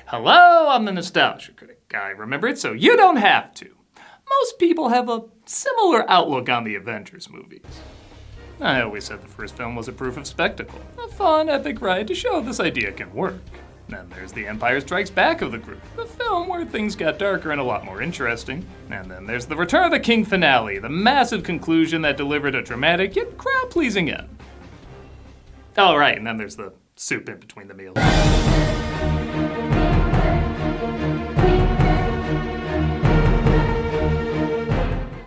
Hello, I'm the Nostalgia Critic. I remember it so you don't have to. Most people have a similar outlook on the Avengers movies. I always said the first film was a proof of spectacle, a fun, epic ride to show this idea can work. Then there's The Empire Strikes Back of the group, the film where things got darker and a lot more interesting. And then there's the Return of the King finale, the massive conclusion that delivered a dramatic yet crowd-pleasing end. Oh, right, and then there's the soup in between the meals.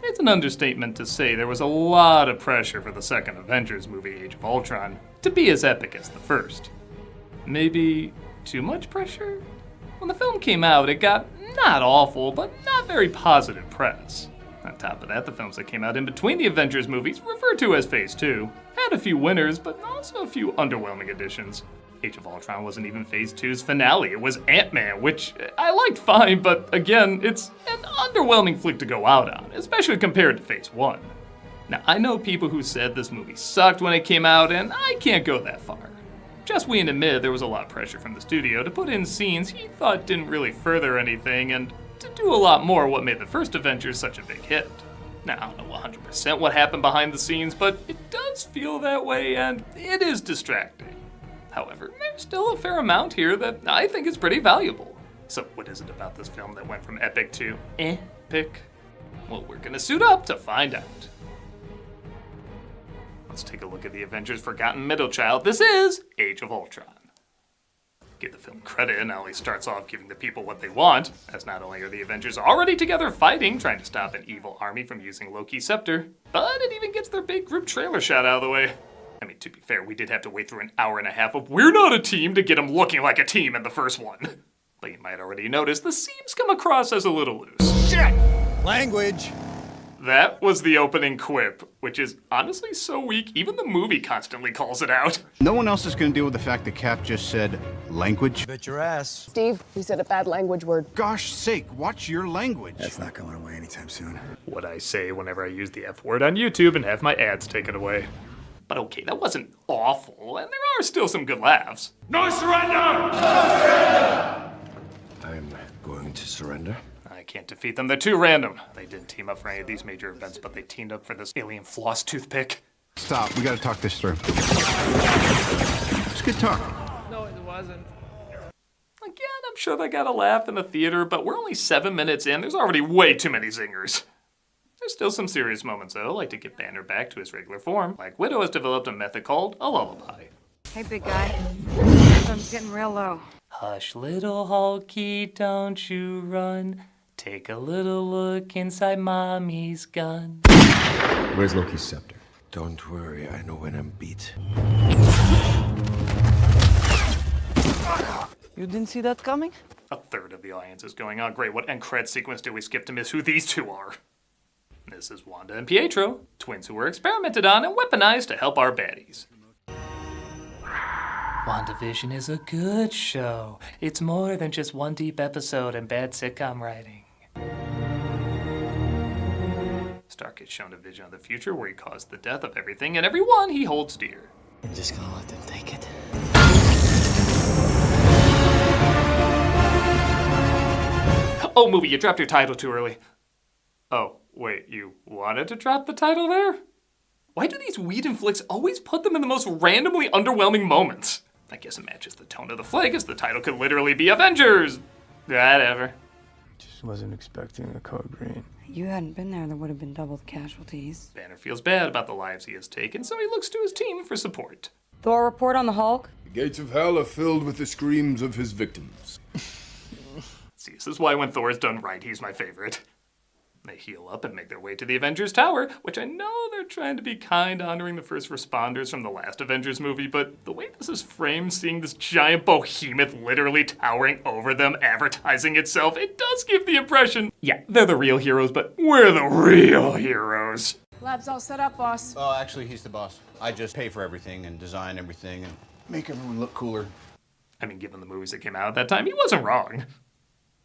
It's an understatement to say there was a lot of pressure for the second Avengers movie, Age of Ultron, to be as epic as the first. Maybe too much pressure? When the film came out, it got not awful, but not very positive press. On top of that, the films that came out in between the Avengers movies, referred to as Phase 2, had a few winners, but also a few underwhelming additions. Age of Ultron wasn't even Phase 2's finale, it was Ant-Man, which I liked fine, but again, it's an underwhelming flick to go out on, especially compared to Phase 1. Now, I know people who said this movie sucked when it came out, and I can't go that far. Just we admit there was a lot of pressure from the studio to put in scenes he thought didn't really further anything, and to do a lot more what made the first Avengers such a big hit. Now, I don't know 100% what happened behind the scenes, but it does feel that way, and it is distracting. However, there's still a fair amount here that I think is pretty valuable. So what is it about this film that went from epic to epic? Well, we're gonna suit up to find out. Let's take a look at the Avengers' forgotten middle child. This is Age of Ultron. Give the film credit, and Ollie starts off giving the people what they want, as not only are the Avengers already together fighting, trying to stop an evil army from using Loki's scepter, but it even gets their big group trailer shot out of the way. I mean, to be fair, we did have to wait through an hour and a half of "we're not a team" to get them looking like a team in the first one. But you might already notice the seams come across as a little loose. Shit! Language! That was the opening quip, which is honestly so weak, even the movie constantly calls it out. No one else is going to deal with the fact that Cap just said language. Bet your ass. Steve, you said a bad language word. Gosh sake, watch your language. That's not going away anytime soon. What I say whenever I use the F word on YouTube and have my ads taken away. But okay, that wasn't awful, and there are still some good laughs. No surrender! No surrender! I'm going to surrender. I can't defeat them, they're too random. They didn't team up for any of these major events, but they teamed up for this alien floss toothpick. Stop, we got to talk this through. It's good talk. No, it wasn't. Again, I'm sure they got a laugh in the theater, but we're only 7 minutes in, there's already way too many zingers. There's still some serious moments though, like to get Banner back to his regular form. Like Widow has developed a method called a lullaby. Hey, big guy. I'm getting real low. Hush, little Hulky, don't you run. Take a little look inside Mommy's gun. Where's Loki's scepter? Don't worry, I know when I'm beat. You didn't see that coming? A third of the alliance is going on. Great, what end cred sequence did we skip to miss who these two are? This is Wanda and Pietro, twins who were experimented on and weaponized to help our baddies. WandaVision is a good show. It's more than just one deep episode and bad sitcom writing. Stark is shown a vision of the future where he caused the death of everything and everyone he holds dear. You're just gonna let them take it? Oh, movie, you dropped your title too early. Oh, wait, you wanted to drop the title there? Why do these Whedon flicks always put them in the most randomly underwhelming moments? I guess it matches the tone of the flick, as the title could literally be Avengers. Whatever. Just wasn't expecting a code green. You hadn't been there would have been double the casualties. Banner feels bad about the lives he has taken, so he looks to his team for support. Thor, report on the Hulk? The gates of hell are filled with the screams of his victims. See, this is why when Thor's done right, he's my favorite. They heal up and make their way to the Avengers Tower, which I know they're trying to be kind, honoring the first responders from the last Avengers movie, but the way this is framed, seeing this giant behemoth literally towering over them, advertising itself, it does give the impression, yeah, they're the real heroes, but we're the real heroes. Lab's all set up, boss. Oh, actually, he's the boss. I just pay for everything and design everything and make everyone look cooler. I mean, given the movies that came out at that time, he wasn't wrong.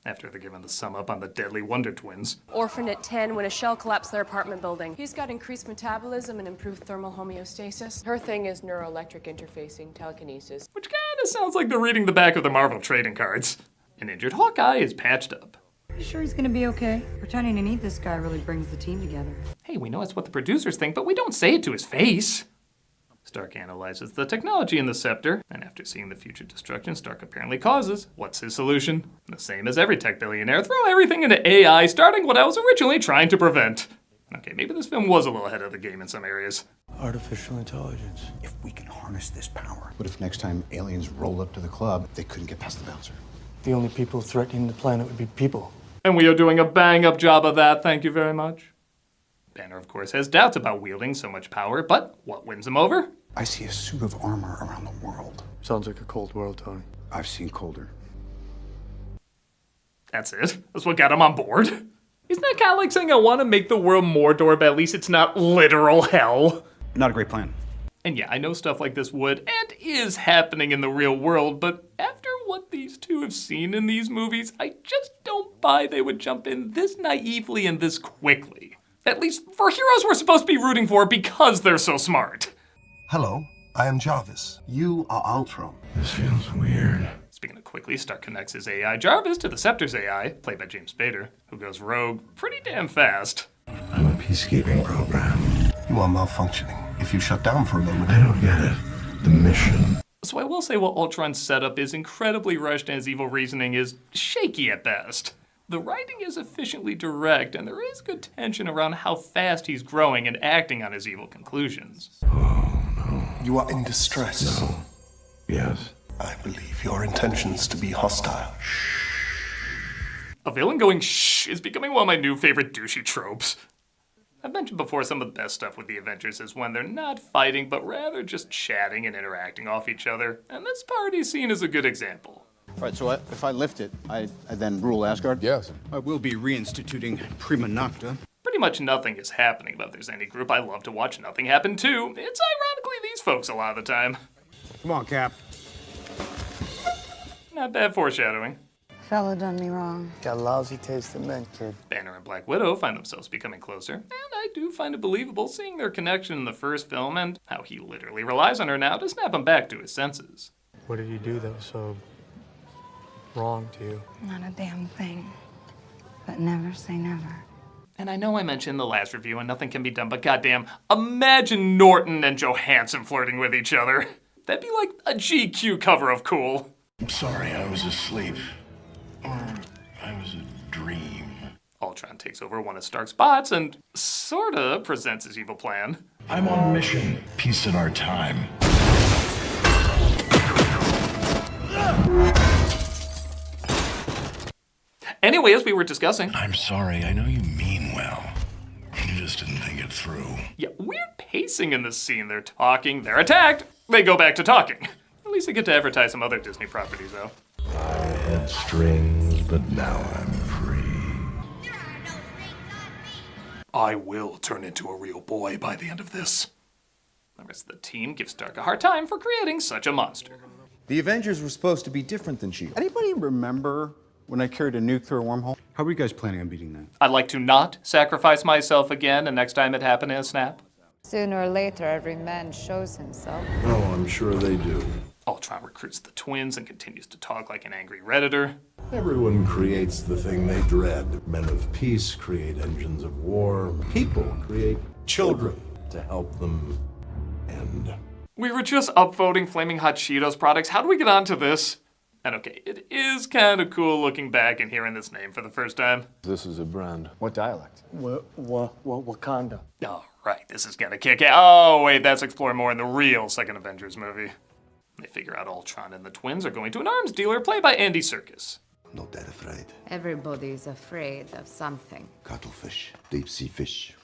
After they're given the sum up on the deadly Wonder Twins. Orphaned at 10 when a shell collapsed their apartment building. He's got increased metabolism and improved thermal homeostasis. Her thing is neuroelectric interfacing, telekinesis. Which kinda sounds like they're reading the back of the Marvel trading cards. An injured Hawkeye is patched up. You sure he's gonna be okay? Pretending to need this guy really brings the team together. Hey, we know it's what the producers think, but we don't say it to his face. Stark analyzes the technology in the scepter, and after seeing the future destruction Stark apparently causes, what's his solution? The same as every tech billionaire, throw everything into AI, starting what I was originally trying to prevent. Okay, maybe this film was a little ahead of the game in some areas. Artificial intelligence. If we can harness this power, what if next time aliens roll up to the club, they couldn't get past the bouncer? The only people threatening the planet would be people. And we are doing a bang-up job of that, thank you very much. Banner, of course, has doubts about wielding so much power, but what wins him over? I see a suit of armor around the world. Sounds like a cold world, Tony. I've seen colder. That's it? That's what got him on board? Isn't that kind of like saying I want to make the world Mordor, but at least it's not literal hell? Not a great plan. And yeah, I know stuff like this would and is happening in the real world, but after what these two have seen in these movies, I just don't buy they would jump in this naively and this quickly. At least for heroes we're supposed to be rooting for because they're so smart. Hello, I am Jarvis. You are Ultron. This feels weird. Speaking of quickly, Stark connects his AI Jarvis to the Scepter's AI, played by James Spader, who goes rogue pretty damn fast. I'm a peacekeeping program. You are malfunctioning. If you shut down for a moment, I don't get it. The mission. So I will say while Ultron's setup is incredibly rushed and his evil reasoning is shaky at best, the writing is efficiently direct and there is good tension around how fast he's growing and acting on his evil conclusions. Oh, no. you are in distress. No. Yes. I believe your intentions to be hostile. A villain going shh is becoming one of my new favorite douchey tropes. I've mentioned before some of the best stuff with the Avengers is when they're not fighting, but rather just chatting and interacting off each other, and this party scene is a good example. All right, so if I lift it, I then rule Asgard? Yes. I will be reinstituting Prima Nocta. Pretty much nothing is happening, but if there's any group I love to watch nothing happen to, it's ironically these folks a lot of the time. Come on, Cap. Not bad foreshadowing. Fella done me wrong. Got a lousy taste in men, kid. Banner and Black Widow find themselves becoming closer, and I do find it believable seeing their connection in the first film and how he literally relies on her now to snap him back to his senses. What did he do that was so wrong to you? Not a damn thing. But never say never. And I know I mentioned in the last review and nothing can be done, but goddamn, imagine Norton and Johansson flirting with each other. That'd be like a GQ cover of Cool. I'm sorry, I was asleep. Or I was a dream. Ultron takes over one of Stark's bots and sorta presents his evil plan. I'm on mission. Peace in our time. Anyway, as we were discussing... I'm sorry, I know you mean well. You just didn't think it through. Yeah, weird pacing in this scene. They're talking, they're attacked, they go back to talking. At least they get to advertise some other Disney properties, though. I had strings, but now I'm free. I will turn into a real boy by the end of this. The rest of the team gives Stark a hard time for creating such a monster. The Avengers were supposed to be different than S.H.I.E.L.D. Anybody remember when I carried a nuke through a wormhole? How were you guys planning on beating that? I'd like to not sacrifice myself again, and next time it happened in a snap. Sooner or later, every man shows himself. Oh, I'm sure they do. Ultron recruits the twins and continues to talk like an angry Redditor. Everyone creates the thing they dread. Men of peace create engines of war. People create children to help them end. We were just upvoting Flaming Hot Cheetos products. How do we get onto this? And okay, it is kind of cool looking back and hearing this name for the first time. This is a brand. What dialect? Wakanda. Oh, right, this is gonna kick it. Oh, wait, that's explored more in the real second Avengers movie. They figure out Ultron and the twins are going to an arms dealer played by Andy Serkis. Not that afraid. Everybody's afraid of something. Cuttlefish, deep sea fish.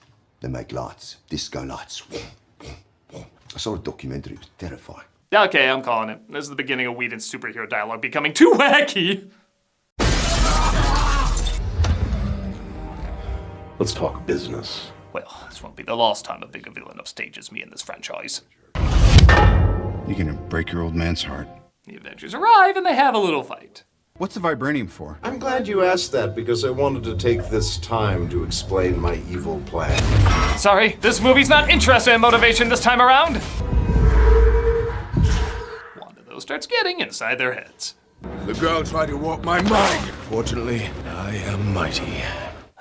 They make lights, disco lights. I saw a documentary, it was terrifying. Okay, I'm calling it. This is the beginning of Whedon's superhero dialogue becoming too wacky. Let's talk business. Well, this won't be the last time a bigger villain upstages me in this franchise. You're gonna break your old man's heart. The Avengers arrive and they have a little fight. What's the vibranium for? I'm glad you asked that because I wanted to take this time to explain my evil plan. Sorry, this movie's not interested in motivation this time around. Wanda, though, starts getting inside their heads. The girl tried to warp my mind. Fortunately, I am mighty.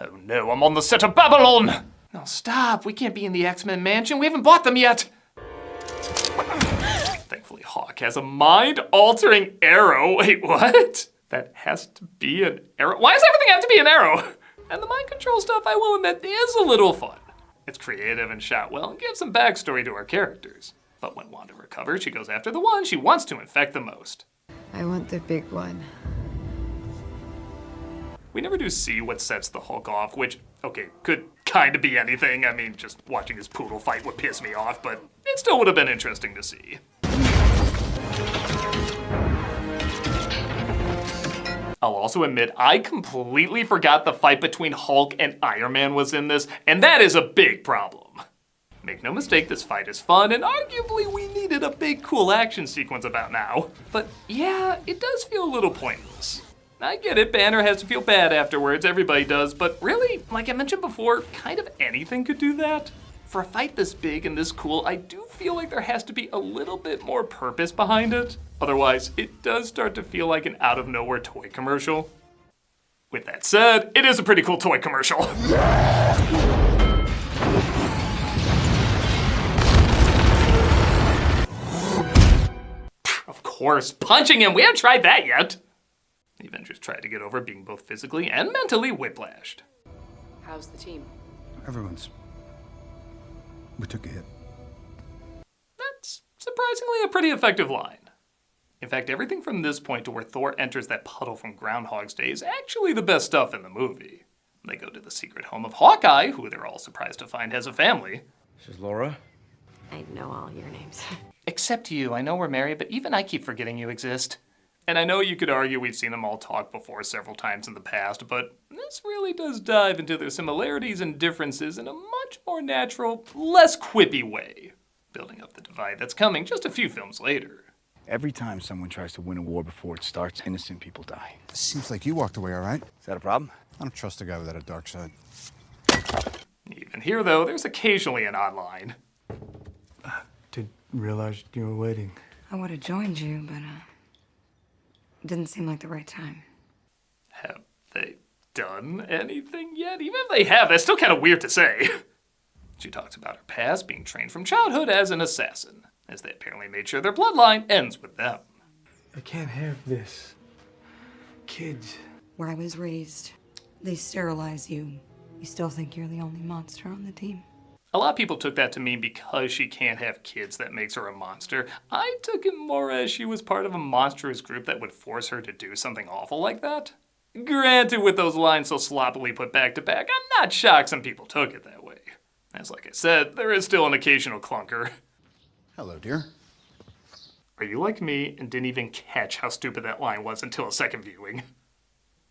Oh no, I'm on the set of Babylon! No, stop, we can't be in the X-Men mansion, we haven't bought them yet! Thankfully, Hawk has a mind-altering arrow. Wait, what? That has to be an arrow? Why does everything have to be an arrow? And the mind control stuff, I will admit, is a little fun. It's creative and shot well and gives some backstory to our characters. But when Wanda recovers, she goes after the one she wants to infect the most. I want the big one. We never do see what sets the Hulk off, which, okay, could kind of be anything. I mean, just watching his poodle fight would piss me off, but it still would have been interesting to see. I'll also admit, I completely forgot the fight between Hulk and Iron Man was in this, and that is a big problem. Make no mistake, this fight is fun, and arguably we needed a big, cool action sequence about now. But yeah, it does feel a little pointless. I get it, Banner has to feel bad afterwards, everybody does, but really, like I mentioned before, kind of anything could do that. For a fight this big and this cool, I do feel like there has to be a little bit more purpose behind it. Otherwise, it does start to feel like an out-of-nowhere toy commercial. With that said, it is a pretty cool toy commercial. Of course, punching him, we haven't tried that yet. The Avengers tried to get over being both physically and mentally whiplashed. How's the team? We took a hit. That's surprisingly a pretty effective line. In fact, everything from this point to where Thor enters that puddle from Groundhog's Day is actually the best stuff in the movie. They go to the secret home of Hawkeye, who they're all surprised to find has a family. This is Laura. I know all your names. Except you. I know we're married, but even I keep forgetting you exist. And I know you could argue we've seen them all talk before several times in the past, but this really does dive into their similarities and differences in a much more natural, less quippy way, building up the divide that's coming just a few films later. Every time someone tries to win a war before it starts, innocent people die. Seems like you walked away all right. Is that a problem? I don't trust a guy without a dark side. Even here, though, there's occasionally an odd line. Didn't realize you were waiting. I would have joined you, but it didn't seem like the right time. Have they done anything yet? Even if they have, that's still kind of weird to say. She talks about her past, being trained from childhood as an assassin, as they apparently made sure their bloodline ends with them. I can't have this. Kids. Where I was raised, they sterilize you. You still think you're the only monster on the team. A lot of people took that to mean because she can't have kids that makes her a monster. I took it more as she was part of a monstrous group that would force her to do something awful like that. Granted, with those lines so sloppily put back to back, I'm not shocked some people took it that way. As like I said, there is still an occasional clunker. Hello, dear. Are you like me and didn't even catch how stupid that line was until a second viewing?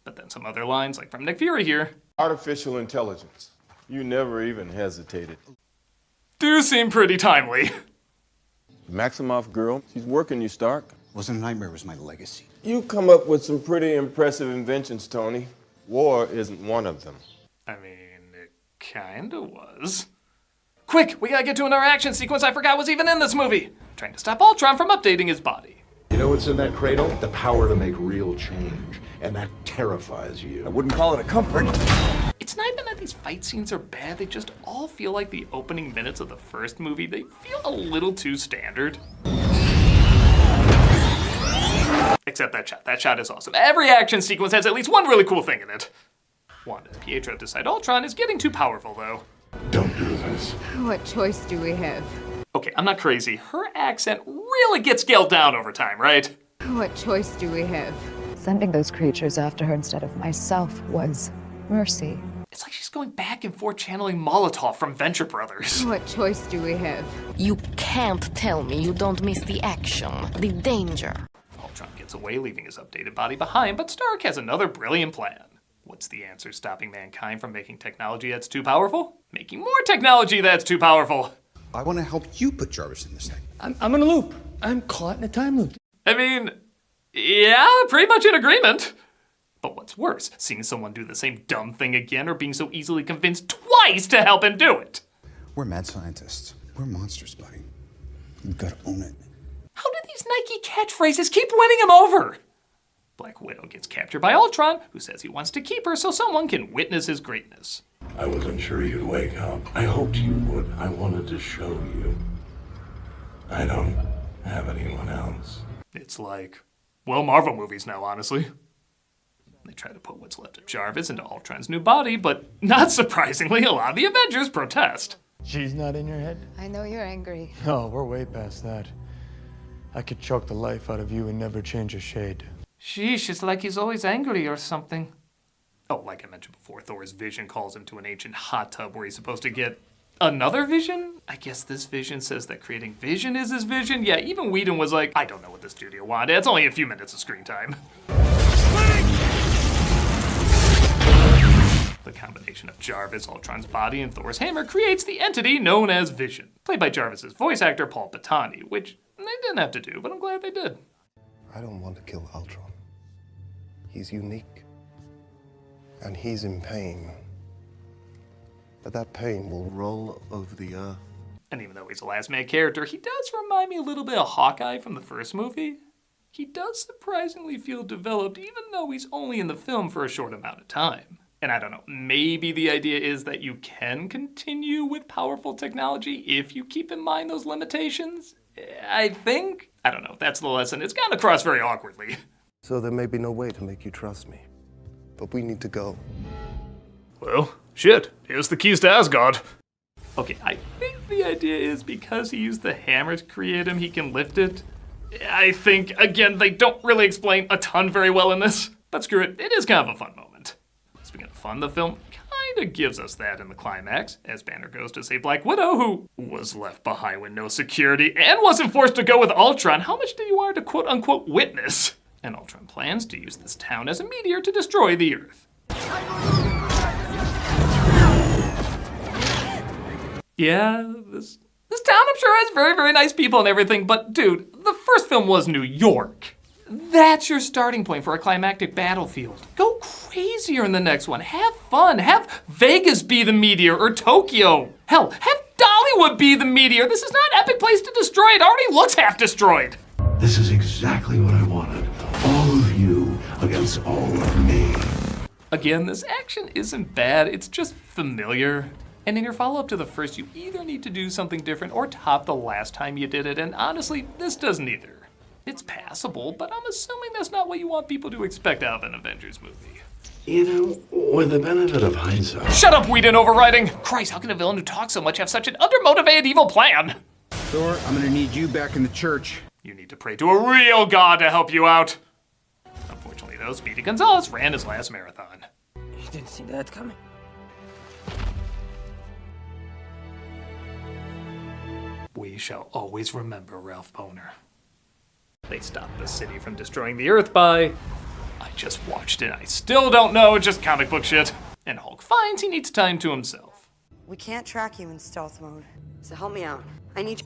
But then some other lines, like from Nick Fury here, artificial intelligence. You never even hesitated. Do seem pretty timely. Maximoff girl, she's working you, Stark. Wasn't a nightmare, it was my legacy. You come up with some pretty impressive inventions, Tony. War isn't one of them. I mean, it kinda was. Quick, we gotta get to another action sequence I forgot was even in this movie. Trying to stop Ultron from updating his body. You know what's in that cradle? The power to make real change. And that terrifies you. I wouldn't call it a comfort. It's not even that these fight scenes are bad, they just all feel like the opening minutes of the first movie. They feel a little too standard. Except that shot. That shot is awesome. Every action sequence has at least one really cool thing in it. Wanda and Pietro decide Ultron is getting too powerful, though. Don't do this. What choice do we have? Okay, I'm not crazy. Her accent really gets scaled down over time, right? What choice do we have? Sending those creatures after her instead of myself was mercy. It's like she's going back and forth channeling Molotov from Venture Brothers. What choice do we have? You can't tell me you don't miss the action, the danger. Ultron gets away, leaving his updated body behind, but Stark has another brilliant plan. What's the answer stopping mankind from making technology that's too powerful? Making more technology that's too powerful. I want to help you put Jarvis in this thing. I'm in a loop. I'm caught in a time loop. I mean, Yeah, pretty much in agreement. But what's worse, seeing someone do the same dumb thing again or being so easily convinced twice to help him do it? We're mad scientists. We're monsters, buddy. You've got to own it. How do these Nike catchphrases keep winning him over? Black Widow gets captured by Ultron, who says he wants to keep her so someone can witness his greatness. I wasn't sure you'd wake up. I hoped you would. I wanted to show you. I don't have anyone else. It's like, well, Marvel movies now, honestly. They try to put what's left of Jarvis into Ultron's new body, but not surprisingly, a lot of the Avengers protest. She's not in your head? I know you're angry. No, we're way past that. I could choke the life out of you and never change a shade. Sheesh, it's like he's always angry or something. Oh, like I mentioned before, Thor's vision calls him to an ancient hot tub where he's supposed to get another vision? I guess this vision says that creating vision is his vision? Yeah, even Whedon was like, I don't know what the studio wanted. It's only a few minutes of screen time. The combination of Jarvis, Ultron's body, and Thor's hammer creates the entity known as Vision, played by Jarvis's voice actor Paul Bettany, which they didn't have to do, but I'm glad they did. I don't want to kill Ultron. He's unique, and he's in pain. But that pain will roll over the earth. And even though he's a last-minute character, he does remind me a little bit of Hawkeye from the first movie. He does surprisingly feel developed, even though he's only in the film for a short amount of time. And I don't know, maybe the idea is that you can continue with powerful technology if you keep in mind those limitations? I think? I don't know, that's the lesson. It's gotten across very awkwardly. So there may be no way to make you trust me. But we need to go. Well, shit, here's the keys to Asgard. Okay, I think the idea is because he used the hammer to create him, he can lift it. I think, again, they don't really explain a ton very well in this, but screw it, it is kind of a fun moment. Speaking of fun, the film kinda gives us that in the climax, as Banner goes to save Black Widow, who was left behind with no security and wasn't forced to go with Ultron. How much did he want to quote-unquote witness? And Ultron plans to use this town as a meteor to destroy the Earth. Yeah, this town I'm sure has very, very nice people and everything, but dude, the first film was New York. That's your starting point for a climactic battlefield. Go crazier in the next one. Have fun. Have Vegas be the meteor or Tokyo. Hell, have Dollywood be the meteor. This is not an epic place to destroy. It already looks half destroyed. This is exactly what I wanted. All of you against all of me. Again, this action isn't bad. It's just familiar. And in your follow-up to the first, you either need to do something different or top the last time you did it. And honestly, this does neither. It's passable, but I'm assuming that's not what you want people to expect out of an Avengers movie. You know, with the benefit of hindsight... Shut up, Whedon overriding! Christ, how can a villain who talks so much have such an undermotivated evil plan? Thor, I'm gonna need you back in the church. You need to pray to a real god to help you out. Unfortunately, though, Speedy Gonzalez ran his last marathon. You didn't see that coming. We shall always remember Ralph Boner. They stopped the city from destroying the Earth by... I just watched it, I still don't know, it's just comic book shit. And Hulk finds he needs time to himself. We can't track you in stealth mode, so help me out. I need...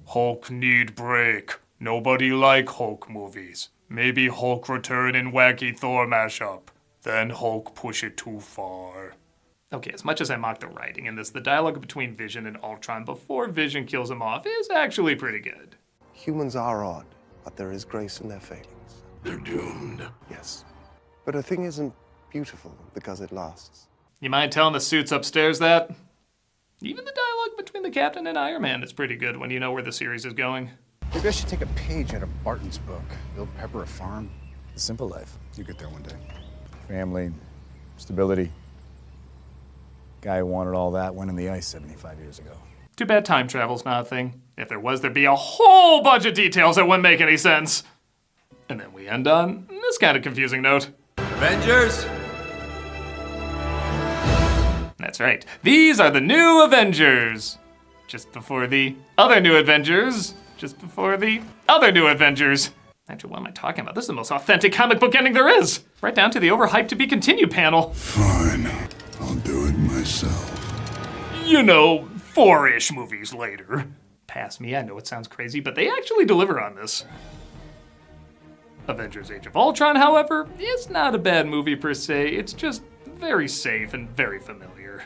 Hulk need break. Nobody like Hulk movies. Maybe Hulk return in wacky Thor mashup. Then Hulk push it too far. Okay, as much as I mock the writing in this, the dialogue between Vision and Ultron before Vision kills him off is actually pretty good. Humans are odd, but there is grace in their failings. They're doomed. Yes. But a thing isn't beautiful because it lasts. You mind telling the suits upstairs that? Even the dialogue between the Captain and Iron Man is pretty good when you know where the series is going. Maybe I should take a page out of Barton's book. Build Pepper a farm. The simple life. You get there one day. Family, stability. Guy who wanted all that went in the ice 75 years ago. Too bad time travel's not a thing. If there was, there'd be a whole bunch of details that wouldn't make any sense. And then we end on this kind of confusing note. Avengers! That's right. These are the new Avengers. Just before the other new Avengers. Just before the other new Avengers. Actually, what am I talking about? This is the most authentic comic book ending there is. Right down to the overhyped to be continued panel. Fine. I'll do it myself. You know, 4-ish movies later. Past me, I know it sounds crazy, but they actually deliver on this. Avengers Age of Ultron, however, is not a bad movie per se, it's just very safe and very familiar.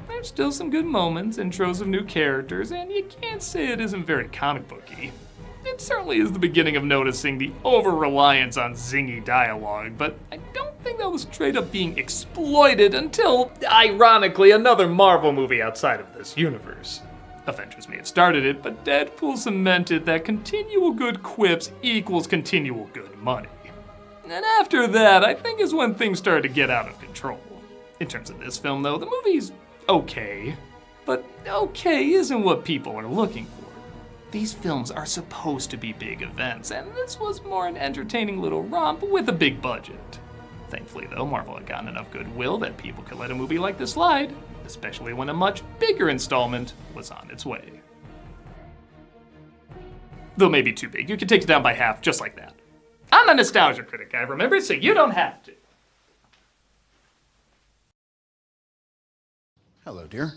There's still some good moments, intros of new characters, and you can't say it isn't very comic booky. It certainly is the beginning of noticing the over-reliance on zingy dialogue, but I don't think that was straight up being exploited until, ironically, another Marvel movie outside of this universe. Avengers may have started it, but Deadpool cemented that continual good quips equals continual good money. And after that, I think is when things started to get out of control. In terms of this film, though, the movie's okay. But okay isn't what people are looking for. These films are supposed to be big events, and this was more an entertaining little romp with a big budget. Thankfully, though, Marvel had gotten enough goodwill that people could let a movie like this slide, especially when a much bigger installment was on its way. Though maybe too big, you could take it down by half just like that. I'm a nostalgia critic, guy, remember? So you don't have to. Hello, dear.